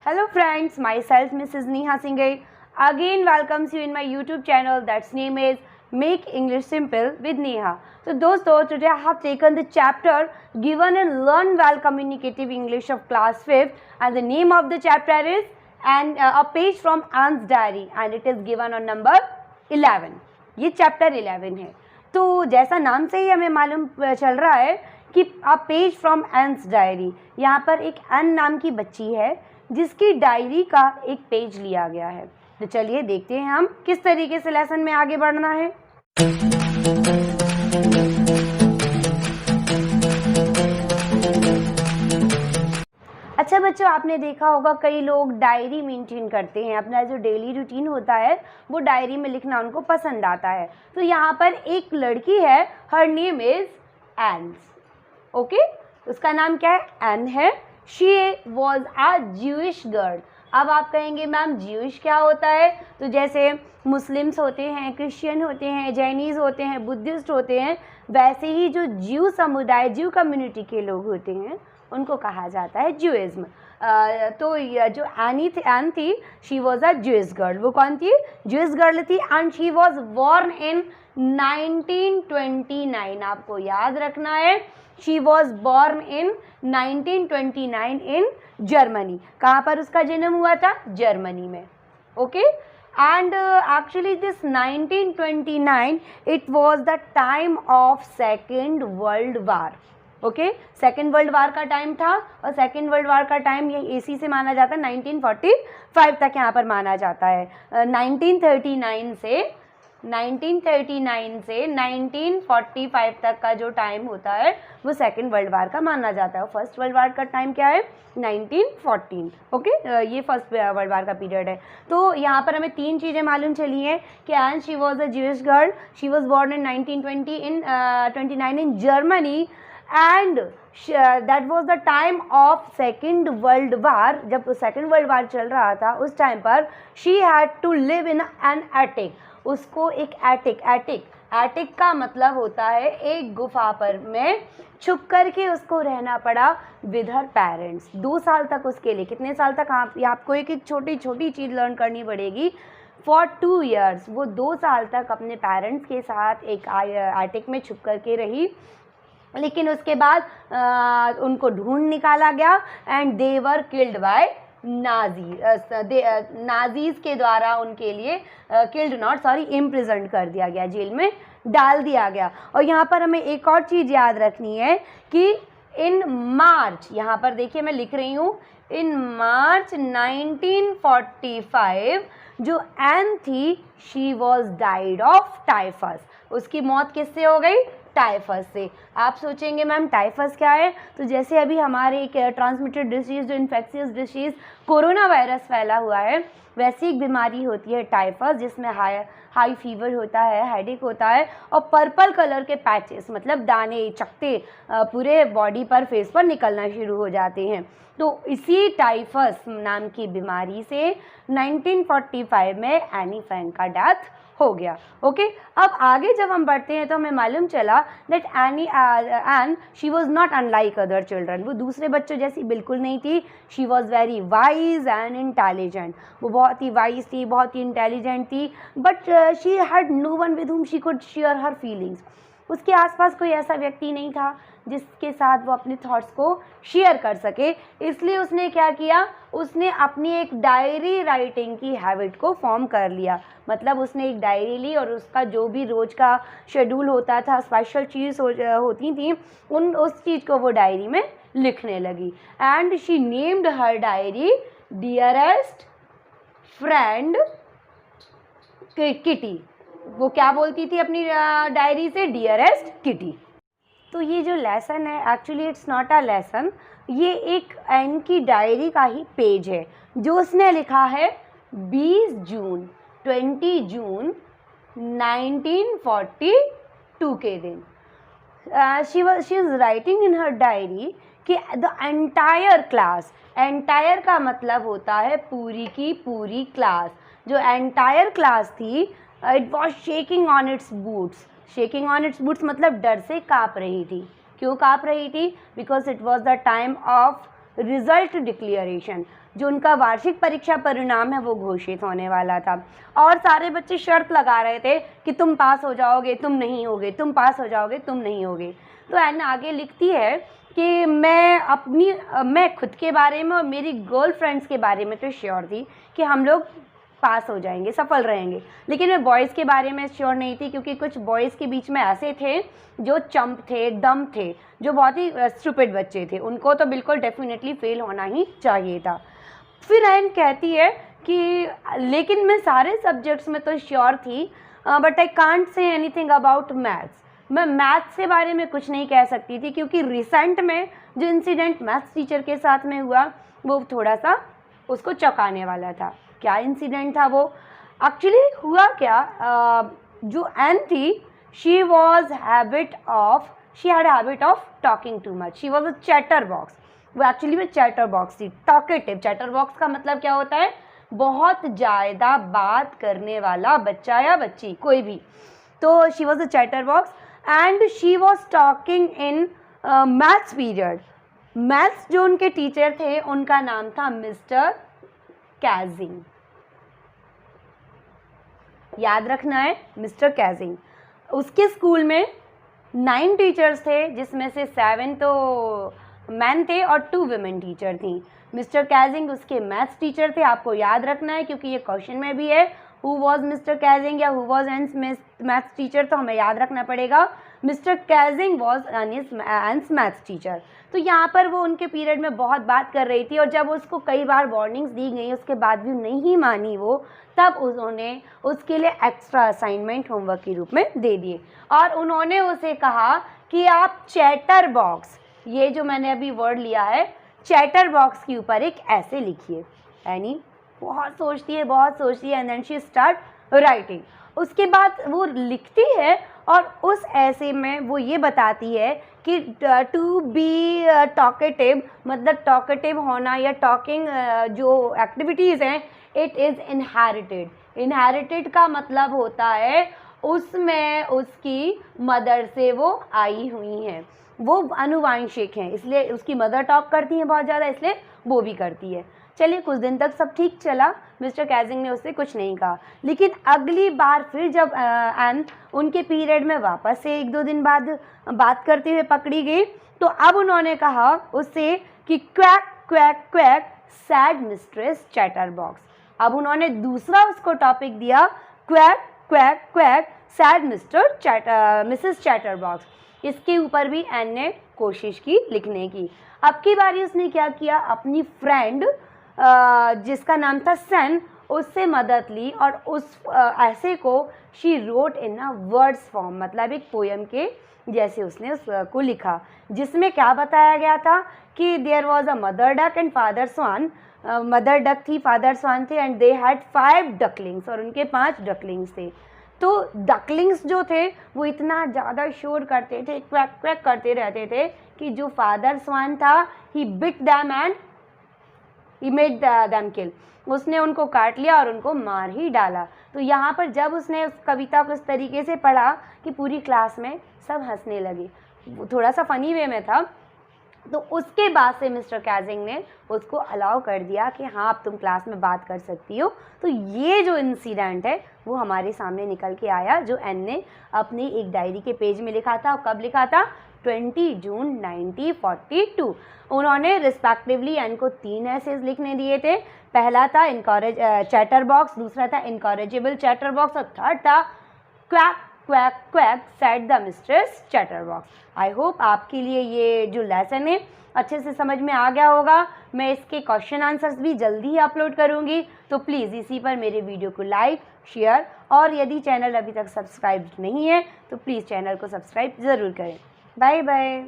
Hello friends, myself Mrs. Neha Singh again welcomes you in my YouTube channel that's name is Make English Simple with Neha. So दोस्तों, today I have taken the chapter given in Learn Well Communicative English of class 5th and the name of the chapter is a page from Anne's diary and it is given on number 11. ये chapter 11 है. तो जैसा नाम से ही हमें मालूम चल रहा है कि अ पेज फ्रॉम एन्स डायरी, यहाँ पर एक एन नाम की बच्ची है जिसकी डायरी का एक पेज लिया गया है. तो चलिए देखते हैं हम किस तरीके से लेसन में आगे बढ़ना है. अच्छा बच्चों, आपने देखा होगा कई लोग डायरी मेंटेन करते हैं, अपना जो डेली रूटीन होता है वो डायरी में लिखना उनको पसंद आता है. तो यहाँ पर एक लड़की है, her name is an. Okay, उसका नाम क्या है? एन है. She was a Jewish girl. अब आप कहेंगे मैम ज्यूइश क्या होता है? तो जैसे मुस्लिम्स होते हैं, क्रिश्चियन होते हैं, जैनीज़ होते हैं, बुद्धिस्ट होते हैं, वैसे ही जो ज्यू समुदाय, ज्यू कम्युनिटी के लोग होते हैं उनको कहा जाता है ज्यूइज्म. तो जो एन थी, she was a Jewish girl. वो कौन थी? ज्यूइश गर्ल थी and she was born in 1929. आपको याद रखना है, she was born in 1929 in Germany. कहाँ पर उसका जन्म हुआ था? जर्मनी में. Okay, and actually this 1929 it was the time of second world war. Okay, second world war का टाइम था और सेकेंड वर्ल्ड वार का टाइम ये इसी से माना जाता है 1945 तक यहाँ पर माना जाता है. 1939 से 1945 तक का जो टाइम होता है वो सेकेंड वर्ल्ड वार का माना जाता है. फर्स्ट वर्ल्ड वार का टाइम क्या है? 1914. ओके, ये फर्स्ट वर्ल्ड वार का पीरियड है. तो यहाँ पर हमें तीन चीज़ें मालूम चली हैं कि and she was a Jewish girl, she was born in 1929 in Germany and that was the time of second world war. जब सेकेंड वर्ल्ड वार चल रहा था उस टाइम पर she had to live in an attic. उसको एक attic का मतलब होता है एक गुफा पर में छुप करके उसको रहना पड़ा विद हर पेरेंट्स. 2 साल तक उसके लिए. कितने साल तक? आपको एक छोटी छोटी चीज़ लर्न करनी पड़ेगी. फॉर 2 years वो 2 साल तक अपने पेरेंट्स के साथ एक एटिक में छुप करके रही. लेकिन उसके बाद उनको ढूंढ निकाला गया and they were killed by Nazis के द्वारा उनके लिए इम्प्रिजन्ड कर दिया गया, जेल में डाल दिया गया. और यहाँ पर हमें एक और चीज़ याद रखनी है कि इन मार्च, यहाँ पर देखिए मैं लिख रही हूँ, इन मार्च 1945 जो एन थी she was died of typhus. उसकी मौत किससे हो गई? टाइफस से. आप सोचेंगे मैम टाइफस क्या है? तो जैसे अभी हमारे एक ट्रांसमिटेड डिसीज़, जो इन्फेक्शियस डिसीज़ कोरोना वायरस फैला हुआ है, वैसी एक बीमारी होती है टाइफस, जिसमें हाई फीवर होता है, हेडेक होता है और पर्पल कलर के पैचेस मतलब दाने, चकते पूरे बॉडी पर, फेस पर निकलना शुरू हो जाते हैं. तो इसी टाइफस नाम की बीमारी से 1945 में एनी फ्रैंक का डेथ हो गया. ओके, अब आगे जब हम बढ़ते हैं तो हमें मालूम चला that an she was not unlike other children. वो दूसरे बच्चों जैसी बिल्कुल नहीं थी. She was very wise and intelligent. वो बहुत ही वाइज थी, बहुत ही इंटेलिजेंट थी. But she had no one with whom she could share her feelings. उसके आसपास कोई ऐसा व्यक्ति नहीं था जिसके साथ वो अपने थॉट्स को शेयर कर सके. इसलिए उसने क्या किया? उसने अपनी एक डायरी राइटिंग की हैबिट को फॉर्म कर लिया. मतलब उसने एक डायरी ली और उसका जो भी रोज़ का शेड्यूल होता था, स्पेशल चीज़ होती थी, उस चीज़ को वो डायरी में लिखने लगी. And she named her diary dearest friend kitty. वो क्या बोलती थी अपनी डायरी से? Dearest kitty. तो ये जो लेसन है, actually it's not a lesson, ये एक एन की डायरी का ही पेज है जो उसने लिखा है 20 जून 1942 के दिन. She is writing in her diary कि द एंटायर क्लास, एंटायर का मतलब होता है पूरी की पूरी क्लास. जो एंटायर क्लास थी, it was shaking on it's boots. Shaking on it's boots मतलब डर से काँप रही थी. क्यों काँप रही थी? Because it was the time of result declaration. जो उनका वार्षिक परीक्षा परिणाम है वो घोषित होने वाला था और सारे बच्चे शर्त लगा रहे थे कि तुम पास हो जाओगे, तुम नहीं होगे, तुम पास हो जाओगे, तुम नहीं होगे। तो एन आगे लिखती है कि मैं खुद के बारे में और मेरी गर्लफ्रेंड्स के बारे में तो श्योर थी कि हम लोग पास हो जाएंगे, सफल रहेंगे, लेकिन मैं बॉयज़ के बारे में श्योर नहीं थी क्योंकि कुछ बॉयज़ के बीच में ऐसे थे जो चंप थे, डम थे, जो बहुत ही स्टूपिड बच्चे थे, उनको तो बिल्कुल डेफिनेटली फेल होना ही चाहिए था। फिर एन कहती है कि लेकिन मैं सारे सब्जेक्ट्स में तो श्योर थी, but I can't say anything about maths. मैं मैथ्स के बारे में कुछ नहीं कह सकती थी क्योंकि रिसेंट में जो इंसिडेंट मैथ्स टीचर के साथ में हुआ वो थोड़ा सा उसको चौंकाने वाला था। क्या इंसिडेंट था वो? एक्चुअली हुआ क्या, जो एन थी she had habit of talking too much. She was a chatter box. वो एक्चुअली में चैटर बॉक्स थी, टॉकेटिव। चैटर बॉक्स का मतलब क्या होता है? बहुत ज़्यादा बात करने वाला बच्चा या बच्ची, कोई भी। तो she was a chatter box and she was talking in maths period. Maths जो उनके टीचर थे उनका नाम था मिस्टर कैजिंग। याद रखना है, मिस्टर कैजिंग। उसके स्कूल में 9 टीचर्स थे जिसमें से 7 तो मैन थे और 2 विमेन टीचर थी। मिस्टर कैजिंग उसके मैथ्स टीचर थे, आपको याद रखना है क्योंकि ये क्वेश्चन में भी है हु वॉज मिस्टर कैजिंग या हु वॉज एंस मैथ्स टीचर, तो हमें याद रखना पड़ेगा मिस्टर कैजिंग वॉज एंस मैथ्स टीचर। तो यहाँ पर वो उनके पीरियड में बहुत बात कर रही थी और जब उसको कई बार वार्निंग्स दी गई उसके बाद भी नहीं मानी वो, तब उन्होंने उसके लिए एक्स्ट्रा असाइनमेंट होमवर्क के रूप में दे दिए और उन्होंने उसे कहा कि आप चैटर बॉक्स, ये जो मैंने अभी वर्ड लिया है चैटर बॉक्स के ऊपर एक ऐसे लिखिए। यानी बहुत सोचती है and then she start writing. उसके बाद वो लिखती है और उस ऐसे में वो ये बताती है कि टू बी टॉकेटिव, मतलब टॉकेटिव होना या टॉकिंग जो एक्टिविटीज़ हैं, इट इज़ इनहेरिटेड। इनहेरिटेड का मतलब होता है उसमें उसकी मदर से वो आई हुई हैं, वो अनुवांशिक हैं, इसलिए उसकी मदर टॉक करती हैं बहुत ज़्यादा, इसलिए वो भी करती है। चलिए कुछ दिन तक सब ठीक चला, मिस्टर कैजिंग ने उससे कुछ नहीं कहा, लेकिन अगली बार फिर जब एन उनके पीरियड में वापस से 1-2 दिन बाद बात करते हुए पकड़ी गई तो अब उन्होंने कहा उससे कि quack quack quack sad mistress chatter box. अब उन्होंने दूसरा उसको टॉपिक दिया, quack quack quack sad Mrs chatter box. इसके ऊपर भी एन ने कोशिश की लिखने की। अब की बारी उसने क्या किया, अपनी फ्रेंड जिसका नाम था सन, उससे मदद ली और उस ऐसे को she wrote in a words form, मतलब एक पोयम के जैसे उसने उसको लिखा, जिसमें क्या बताया गया था कि there was a mother duck and father swan. Mother duck थी, फादर स्वान थे एंड दे हैड 5 डकलिंग्स और उनके 5 डकलिंग्स थे। तो डकलिंग्स जो थे वो इतना ज़्यादा शोर करते थे, क्वैक क्वैक करते रहते थे कि जो फादर स्वान था he bit them and he made them kill. उसने उनको काट लिया और उनको मार ही डाला। तो यहाँ पर जब उसने उस कविता को इस तरीके से पढ़ा कि पूरी क्लास में सब हंसने लगे, वो थोड़ा सा फ़नी वे में था। तो उसके बाद से मिस्टर कैजिंग ने उसको अलाउ कर दिया कि हाँ अब तुम क्लास में बात कर सकती हो। तो ये जो इंसिडेंट है वो हमारे सामने निकल के आया, जो एन ने अपनी एक डायरी के पेज में लिखा था। कब लिखा था? 20 जून 1942। उन्होंने रिस्पेक्टिवली एन को 3 एसेज लिखने दिए थे। पहला था चैटर बॉक्स, दूसरा था इनकॉरेजेबल चैटर बॉक्स और थर्ड था quack quack quack said the mistress chatter box. I hope आपके लिए ये जो लेसन है अच्छे से समझ में आ गया होगा। मैं इसके क्वेश्चन आंसर्स भी जल्दी ही अपलोड करूँगी, तो प्लीज़ इसी पर मेरे वीडियो को लाइक शेयर और यदि चैनल अभी तक सब्सक्राइब नहीं है तो प्लीज़ चैनल को सब्सक्राइब ज़रूर करें। Bye bye.